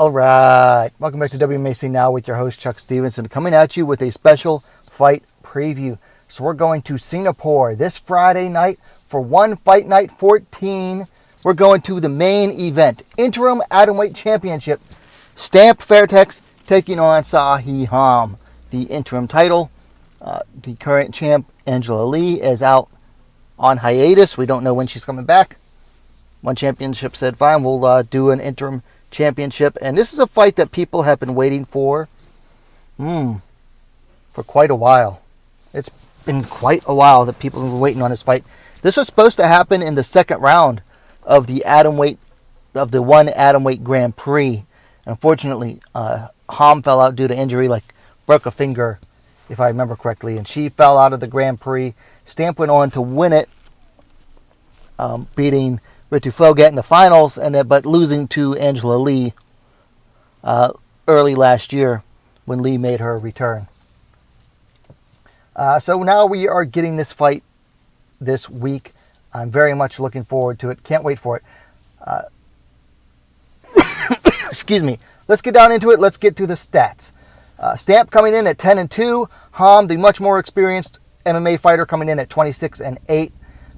All right, welcome back to WMMA Now with your host Chuck Stevenson, coming at you with a special fight preview. So we're going to Singapore this Friday night for One Fight Night 14. We're going to the main event, interim Atomweight Championship. Stamp Fairtex taking on SeoHee Ham, the interim title. The current champ, Angela Lee, is out on hiatus. We don't know when she's coming back. One championship said, fine, we'll do an interim championship. And this is a fight that people have been waiting for quite a while. It's been quite a while that people have been waiting on this fight. This was supposed to happen in the second round of the one Atomweight Grand Prix. Unfortunately, Ham fell out due to injury, broke a finger, if I remember correctly, and she fell out of the Grand Prix. Stamp went on to win it, beating Ritu Floget in the finals, but losing to Angela Lee early last year when Lee made her return. So now we are getting this fight this week. I'm very much looking forward to it. Can't wait for it. Excuse me. Let's get down into it. Let's get to the stats. Stamp coming in at 10-2. Ham, the much more experienced MMA fighter, coming in at 26-8.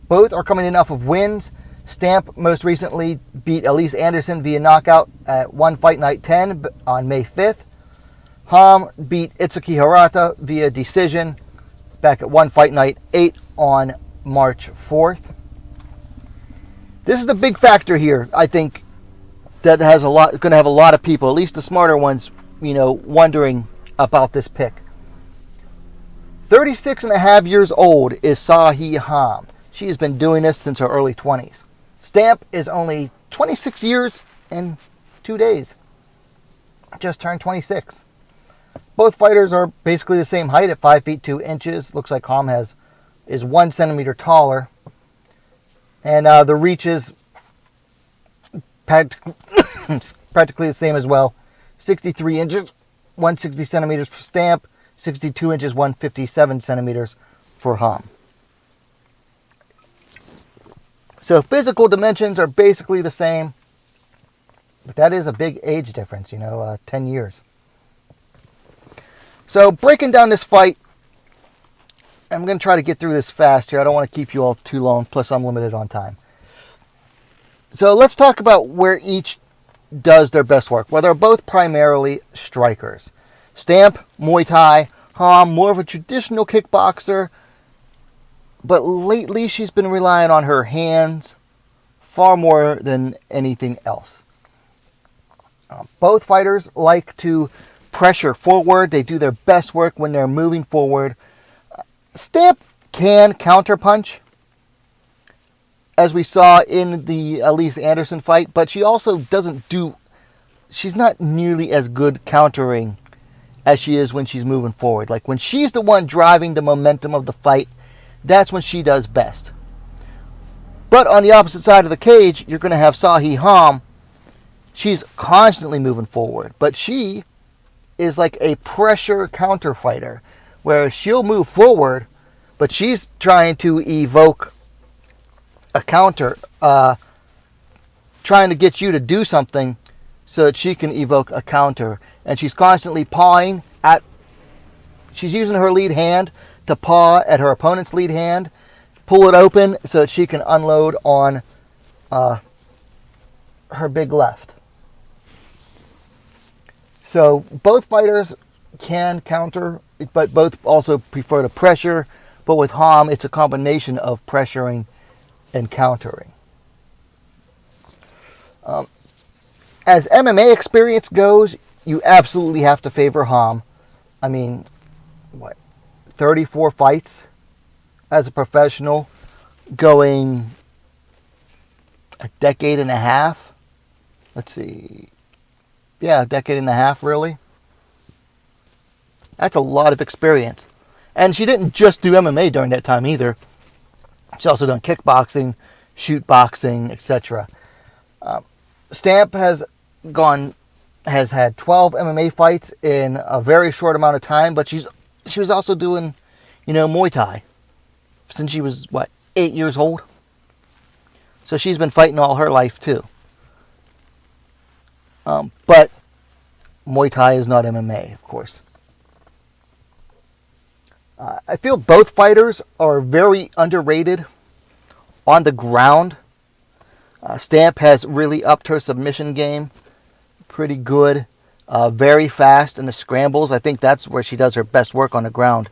Both are coming in off of wins. Stamp most recently beat Elise Anderson via knockout at One Fight Night 10 on May 5th. Ham beat Itsuki Hirata via decision back at One Fight Night 8 on March 4th. This is the big factor here, I think, that going to have a lot of people, at least the smarter ones, wondering about this pick. 36 and a half years old is SeoHee Ham. She has been doing this since her early 20s. Stamp is only 26 years and 2 days. Just turned 26. Both fighters are basically the same height at 5 feet 2 inches. Looks like Ham is 1 centimeter taller. And the reach is practically the same as well. 63 inches, 160 centimeters for Stamp. 62 inches, 157 centimeters for Ham. So physical dimensions are basically the same, but that is a big age difference, 10 years. So breaking down this fight, I'm going to try to get through this fast here. I don't want to keep you all too long, plus I'm limited on time. So let's talk about where each does their best work. Well, they're both primarily strikers. Stamp, Muay Thai. Ham, more of a traditional kickboxer. But lately, she's been relying on her hands far more than anything else. Both fighters like to pressure forward. They do their best work when they're moving forward. Stamp can counterpunch, as we saw in the Elise Anderson fight, but she also she's not nearly as good countering as she is when she's moving forward. Like when she's the one driving the momentum of the fight, that's when she does best. But on the opposite side of the cage, you're going to have SeoHee Ham. She's constantly moving forward, but she is like a pressure counter fighter, whereas she'll move forward, but she's trying to evoke a counter, trying to get you to do something so that she can evoke a counter. And she's constantly pawing she's using her lead hand to paw at her opponent's lead hand, pull it open so that she can unload on her big left. So both fighters can counter, but both also prefer to pressure. But with Ham, it's a combination of pressuring and countering. As MMA experience goes, you absolutely have to favor Ham. 34 fights as a professional, going a decade and a half. Let's see. Yeah, a decade and a half, really. That's a lot of experience. And she didn't just do MMA during that time either. She's also done kickboxing, shoot boxing, etc. Stamp has had 12 MMA fights in a very short amount of time, but she was also doing, Muay Thai since she was 8 years old. So she's been fighting all her life too. But Muay Thai is not MMA, of course. I feel both fighters are very underrated on the ground. Stamp has really upped her submission game. Pretty good. Very fast in the scrambles. I think that's where she does her best work on the ground,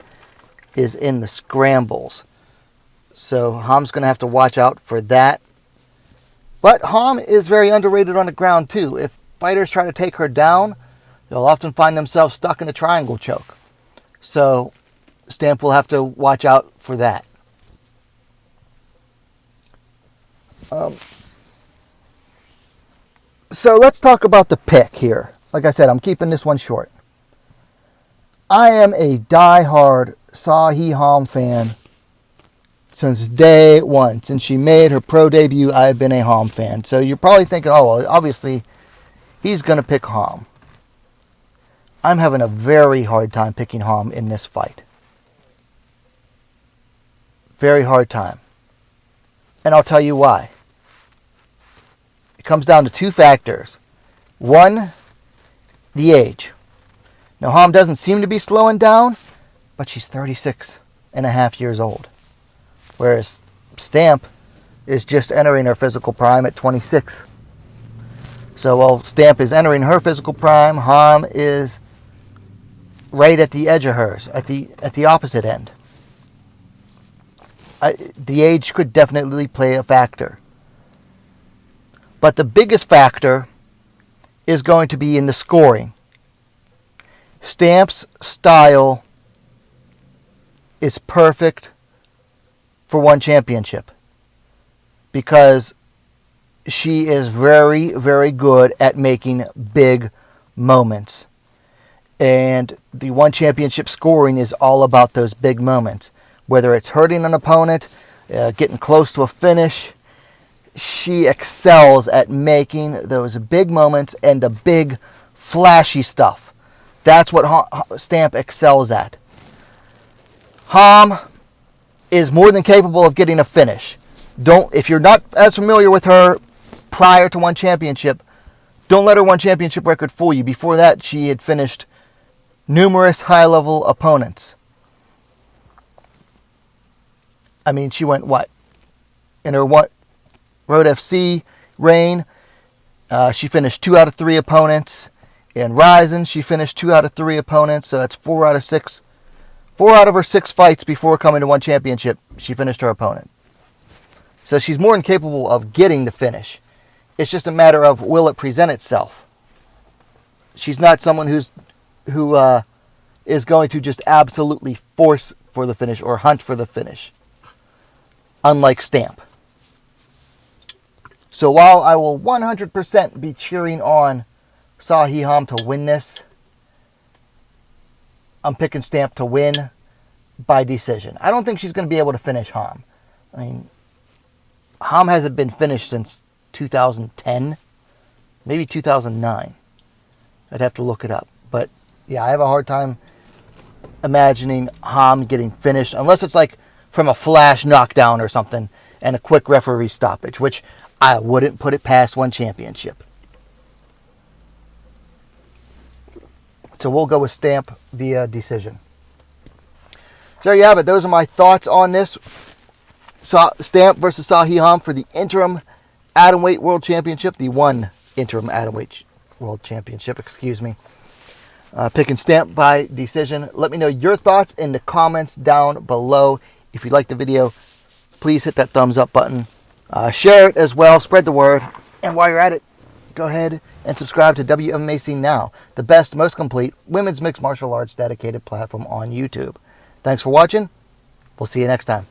is in the scrambles. So Ham's going to have to watch out for that. But Ham is very underrated on the ground too. If fighters try to take her down, they'll often find themselves stuck in a triangle choke. So Stamp will have to watch out for that. So let's talk about the pick here. Like I said, I'm keeping this one short. I am a die-hard SeoHee Ham fan since day one. Since she made her pro debut, I've been a Ham fan. So you're probably thinking, oh, well, obviously he's going to pick Ham. I'm having a very hard time picking Ham in this fight. Very hard time. And I'll tell you why. It comes down to two factors. One, the age. Now, Ham doesn't seem to be slowing down, but she's 36 and a half years old. Whereas Stamp is just entering her physical prime at 26. So while Stamp is entering her physical prime, Ham is right at the edge of hers, at the opposite end. The age could definitely play a factor. But the biggest factor is going to be in the scoring. Stamp's style is perfect for one championship because she is very, very good at making big moments. And the one championship scoring is all about those big moments. Whether it's hurting an opponent, getting close to a finish, she excels at making those big moments and the big flashy stuff. That's what Stamp excels at. Ham is more than capable of getting a finish. If you're not as familiar with her prior to one championship, don't let her one championship record fool you. Before that, she had finished numerous high-level opponents. I mean, she went what? In her Road FC reign, she finished 2 out of 3 opponents. In Ryzen, she finished 2 out of 3 opponents. So that's 4 out of 6. 4 out of her 6 fights before coming to one championship, she finished her opponent. So she's more than capable of getting the finish. It's just a matter of, will it present itself? She's not someone who is going to just absolutely force for the finish or hunt for the finish. Unlike Stamp. So while I will 100% be cheering on SeoHee Ham to win this, I'm picking Stamp to win by decision. I don't think she's going to be able to finish Ham. I mean, Ham hasn't been finished since 2010, maybe 2009. I'd have to look it up. But yeah, I have a hard time imagining Ham getting finished unless it's like from a flash knockdown or something and a quick referee stoppage, which I wouldn't put it past one championship. So we'll go with Stamp via decision. So there you have it. Those are my thoughts on this. Stamp versus SeoHee Ham for the interim Atomweight World Championship. The one interim Atomweight World Championship, excuse me. Picking Stamp by decision. Let me know your thoughts in the comments down below. If you liked the video, please hit that thumbs up button. Share it as well. Spread the word. And while you're at it, go ahead and subscribe to WMMA Now, the best, most complete women's mixed martial arts dedicated platform on YouTube. Thanks for watching. We'll see you next time.